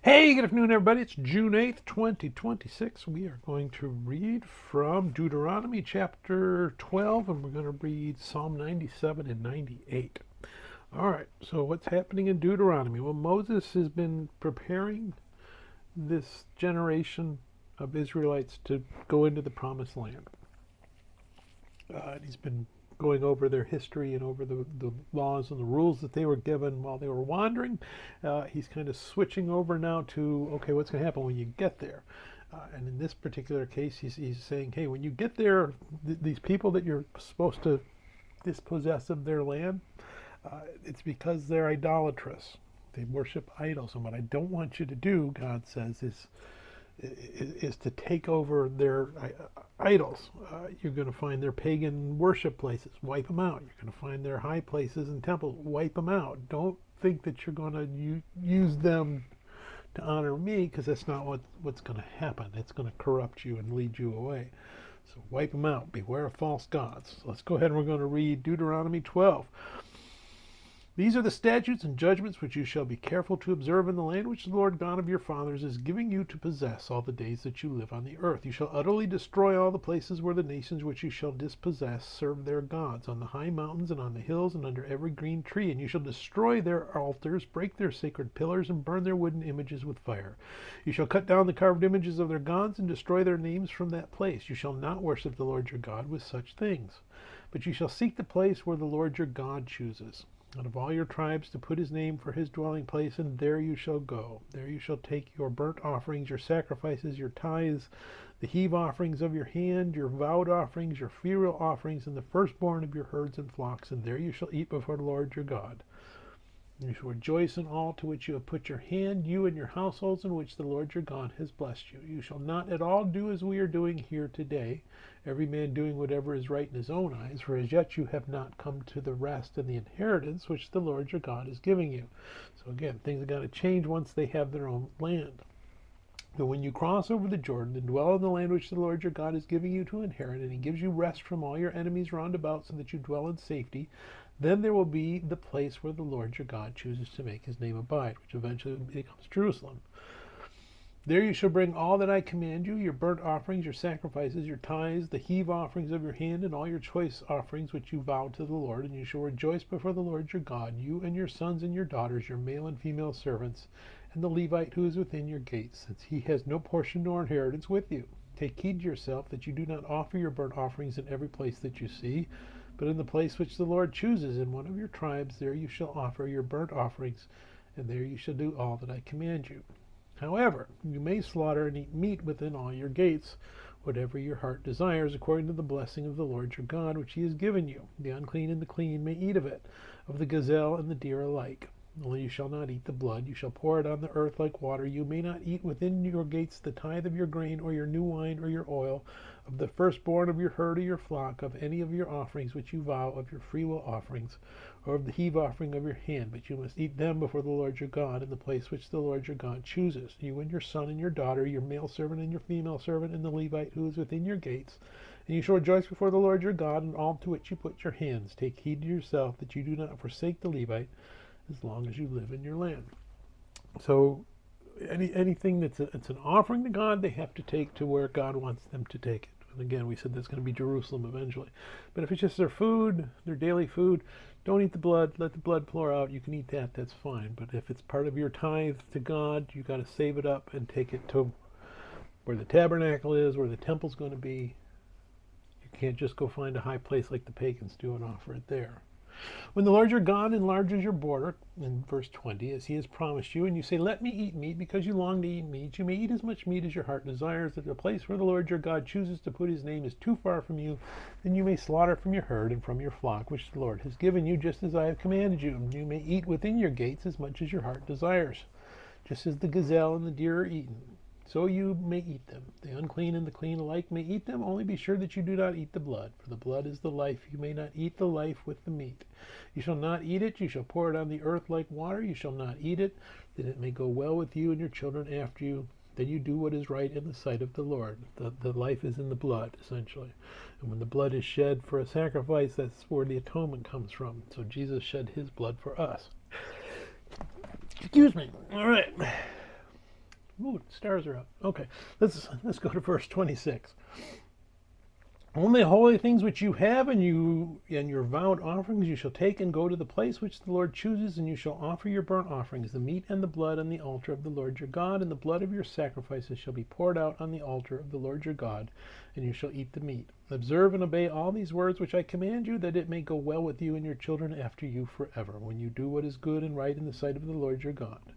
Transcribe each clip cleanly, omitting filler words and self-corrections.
Hey, good afternoon, everybody. It's June 8th, 2026. We are going to read from Deuteronomy chapter 12, and we're going to read Psalm 97 and 98. All right, so what's happening in Deuteronomy? Well, Moses has been preparing this generation of Israelites to go into the promised land. He's been going over their history and over the laws and the rules that they were given while they were wandering. He's kind of switching over now to, okay, what's going to happen when you get there? And in this particular case, he's saying, hey, when you get there, these people that you're supposed to dispossess of their land, it's because they're idolatrous. They worship idols. And what I don't want you to do, God says, is to take over their idols. You're going to find their pagan worship places, wipe them out. You're going to find their high places and temples, wipe them out. Don't think that you're going to use them to honor me, because that's not what's going to happen. It's going to corrupt you and lead you away. So wipe them out. Beware of false gods. So let's go ahead and we're going to read Deuteronomy 12. These are the statutes and judgments which you shall be careful to observe in the land which the Lord God of your fathers is giving you to possess all the days that you live on the earth. You shall utterly destroy all the places where the nations which you shall dispossess serve their gods, on the high mountains and on the hills and under every green tree. And you shall destroy their altars, break their sacred pillars, and burn their wooden images with fire. You shall cut down the carved images of their gods and destroy their names from that place. You shall not worship the Lord your God with such things, but you shall seek the place where the Lord your God chooses out of all your tribes to put his name for his dwelling place, and there you shall go. There you shall take your burnt offerings, your sacrifices, your tithes, the heave offerings of your hand, your vowed offerings, your freewill offerings, and the firstborn of your herds and flocks, and there you shall eat before the Lord your God. You shall rejoice in all to which you have put your hand, you and your households, in which the Lord your God has blessed you. You shall not at all do as we are doing here today, every man doing whatever is right in his own eyes, for as yet you have not come to the rest and the inheritance which the Lord your God is giving you. So again, things are going to change once they have their own land. But when you cross over the Jordan and dwell in the land which the Lord your God is giving you to inherit, and he gives you rest from all your enemies round about, so that you dwell in safety, then there will be the place where the Lord your God chooses to make his name abide, which eventually becomes Jerusalem. There you shall bring all that I command you, your burnt offerings, your sacrifices, your tithes, the heave offerings of your hand, and all your choice offerings which you vow to the Lord. And you shall rejoice before the Lord your God, you and your sons and your daughters, your male and female servants, and the Levite who is within your gates, since he has no portion nor inheritance with you. Take heed to yourself that you do not offer your burnt offerings in every place that you see, but in the place which the Lord chooses in one of your tribes, there you shall offer your burnt offerings, and there you shall do all that I command you. However, you may slaughter and eat meat within all your gates, whatever your heart desires, according to the blessing of the Lord your God, which he has given you. The unclean and the clean may eat of it, of the gazelle and the deer alike. Only you shall not eat the blood. You shall pour it on the earth like water. You may not eat within your gates the tithe of your grain, or your new wine, or your oil, of the firstborn of your herd or your flock, of any of your offerings which you vow, of your freewill offerings, or of the heave offering of your hand. But you must eat them before the Lord your God, in the place which the Lord your God chooses. You and your son and your daughter, your male servant and your female servant, and the Levite who is within your gates. And you shall rejoice before the Lord your God in all to which you put your hands. Take heed to yourself that you do not forsake the Levite, as long as you live in your land. So anything that's it's an offering to God, they have to take to where God wants them to take it. And again, we said that's going to be Jerusalem eventually. But if it's just their food, their daily food, don't eat the blood. Let the blood pour out. You can eat that. That's fine. But if it's part of your tithe to God, you got to save it up and take it to where the tabernacle is, where the temple's going to be. You can't just go find a high place like the pagans do and offer it there. When the Lord your God enlarges your border, in verse 20, as he has promised you, and you say, let me eat meat, because you long to eat meat, you may eat as much meat as your heart desires. If the place where the Lord your God chooses to put his name is too far from you, then you may slaughter from your herd and from your flock, which the Lord has given you, just as I have commanded you. You may eat within your gates as much as your heart desires, just as the gazelle and the deer are eaten. So you may eat them. The unclean and the clean alike may eat them. Only be sure that you do not eat the blood, for the blood is the life. You may not eat the life with the meat. You shall not eat it. You shall pour it on the earth like water. You shall not eat it, that it may go well with you and your children after you. Then you do what is right in the sight of the Lord. The life is in the blood, essentially. And when the blood is shed for a sacrifice, that's where the atonement comes from. So Jesus shed his blood for us. Excuse me. All right. Stars are out. Okay, let's go to verse 26. Only holy things which you have and your vowed offerings you shall take and go to the place which the Lord chooses, and you shall offer your burnt offerings, the meat and the blood on the altar of the Lord your God, and the blood of your sacrifices shall be poured out on the altar of the Lord your God, and you shall eat the meat. Observe and obey all these words which I command you, that it may go well with you and your children after you forever, when you do what is good and right in the sight of the Lord your God.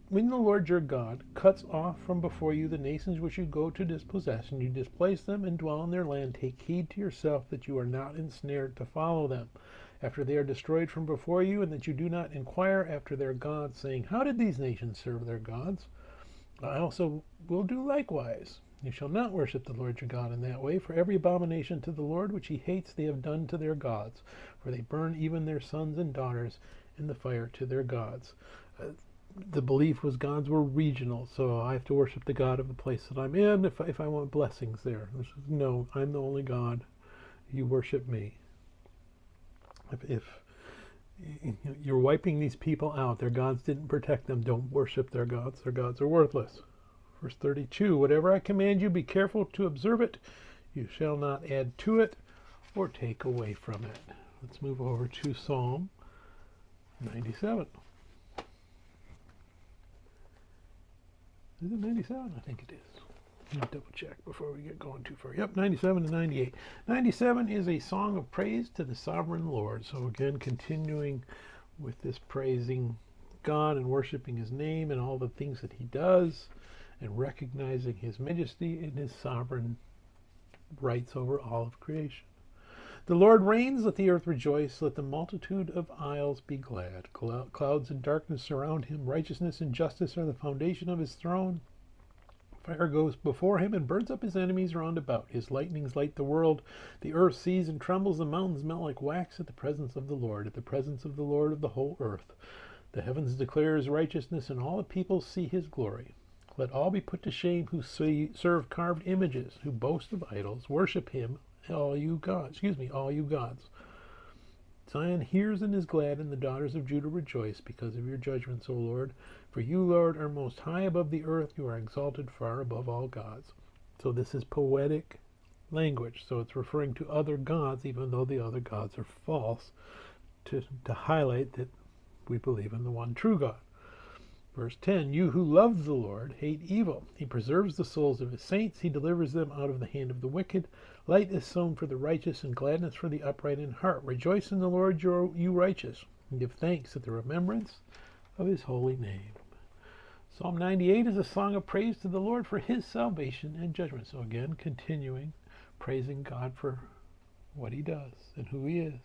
When the Lord your God cuts off from before you the nations which you go to dispossess, and you displace them and dwell in their land, take heed to yourself that you are not ensnared to follow them, after they are destroyed from before you, and that you do not inquire after their gods, saying, how did these nations serve their gods? I also will do likewise. You shall not worship the Lord your God in that way, for every abomination to the Lord which he hates they have done to their gods, for they burn even their sons and daughters in the fire to their gods. The belief was gods were regional, so I have to worship the God of the place that I'm in if I want blessings there. No, I'm the only God. You worship me. If you're wiping these people out, their gods didn't protect them, don't worship their gods. Their gods are worthless. Verse 32, whatever I command you, be careful to observe it. You shall not add to it or take away from it. Let's move over to Psalm 97. Is it 97? I think it is. Let me double check before we get going too far. Yep, 97 and 98. 97 is a song of praise to the sovereign Lord. So again, continuing with this praising God and worshiping his name and all the things that he does, and recognizing his majesty and his sovereign rights over all of creation. The Lord reigns, let the earth rejoice, let the multitude of isles be glad. Clouds and darkness surround him, righteousness and justice are the foundation of his throne. Fire goes before him and burns up his enemies round about. His lightnings light the world. The earth sees and trembles, the mountains melt like wax at the presence of the Lord, at the presence of the Lord of the whole earth. The heavens declare his righteousness, and all the peoples see his glory. Let all be put to shame who serve carved images, who boast of idols. Worship him, all you gods. Zion hears and is glad, and the daughters of Judah rejoice because of your judgments, O Lord. For you, Lord, are most high above the earth. You are exalted far above all gods. So this is poetic language. So it's referring to other gods, even though the other gods are false, to highlight that we believe in the one true God. Verse 10, you who love the Lord hate evil. He preserves the souls of his saints. He delivers them out of the hand of the wicked. Light is sown for the righteous, and gladness for the upright in heart. Rejoice in the Lord, you righteous, and give thanks at the remembrance of his holy name. Psalm 98 is a song of praise to the Lord for his salvation and judgment. So again, continuing, praising God for what he does and who he is.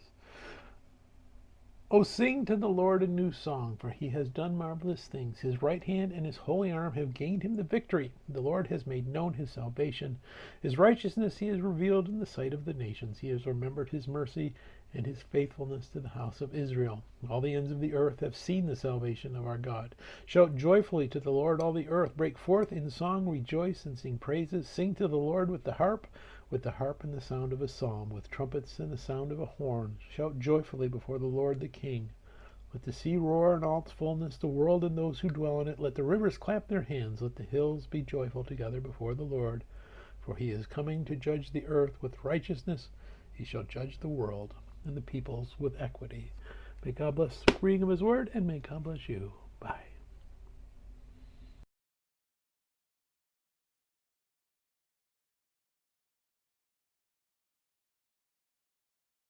Oh, sing to the Lord a new song, for he has done marvelous things. His right hand and his holy arm have gained him the victory. The Lord has made known his salvation. His righteousness he has revealed in the sight of the nations. He has remembered his mercy and his faithfulness to the house of Israel. All the ends of the earth have seen the salvation of our God. Shout joyfully to the Lord, all the earth. Break forth in song, rejoice, and sing praises. Sing to the Lord with the harp and the sound of a psalm, with trumpets and the sound of a horn. Shout joyfully before the Lord the King. Let the sea roar in all its fullness, the world and those who dwell in it. Let the rivers clap their hands. Let the hills be joyful together before the Lord. For he is coming to judge the earth with righteousness. He shall judge the world and the peoples with equity. May God bless the reading of his word, and may God bless you. Bye.